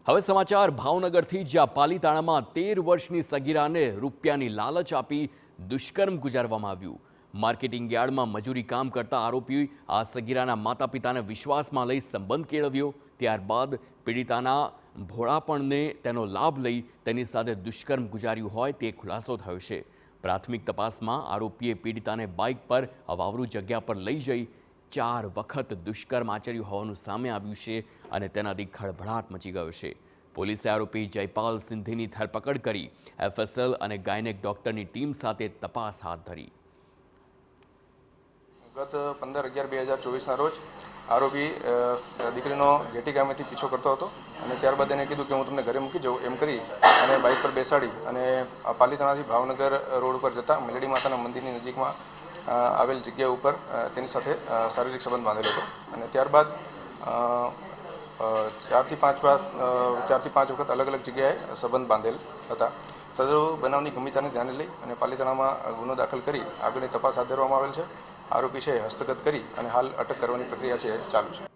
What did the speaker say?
હવે સમાચાર ભાવનગરથી, જ્યાં પાલીતાણામાં 13 વર્ષની સગીરાને રૂપિયાની લાલચ આપી દુષ્કર્મ ગુજારવામાં આવ્યું। માર્કેટિંગ યાર્ડમાં મજૂરી કામ કરતા આરોપી આ સગીરાના માતા પિતાને વિશ્વાસમાં લઈ સંબંધ કેળવ્યો। ત્યારબાદ પીડિતાના ભોળાપણને તેનો લાભ લઈ તેની સાથે દુષ્કર્મ ગુજાર્યું હોય તે ખુલાસો થયો છે। પ્રાથમિક તપાસમાં આરોપીએ પીડિતાને બાઇક પર અવાવરૂ જગ્યા પર લઈ જઈ 4 વખત દુષ્કર્મ આચર્યું હોવાનું સામે આવ્યું છે અને તેનાથી ખળભળાટ મચી ગયો છે। પોલીસે આરોપી જયપાલ સિંધીની ધરપકડ કરી એફએસએલ અને ગાયનેક ડોક્ટરની ટીમ સાથે તપાસ હાથ ધરી। ગત 15/11/2024ના રોજ આરોપી દીકરીનો ઘેટી ગામેથી પીછો કરતો હતો અને ત્યારબાદ એને કીધું કે હું તમને ઘરે મૂકી જાઉં એમ કરી અને બાઇક પર બેસાડી અને પાલીતાણાથી ભાવનગર રોડ ઉપર જતા મેલડી માતાના મંદિરની નજીકમાં આવેલ જગ્યા ઉપર તેની સાથે શારીરિક સંબંધ બાંધેલો હતો અને ત્યારબાદ 4 થી 5 વખત અલગ અલગ જગ્યાએ સંબંધ બાંધેલ હતા। સદર બનાવની ગંભીરતાને ધ્યાને લઈ અને પાલીતાણામાં ગુનો દાખલ કરી આગળની તપાસ હાથ ધરવામાં આવેલ છે। આરોપી છે હસ્તગત કરી અને હાલ અટક કરવાની પ્રક્રિયા છે ચાલુ છે।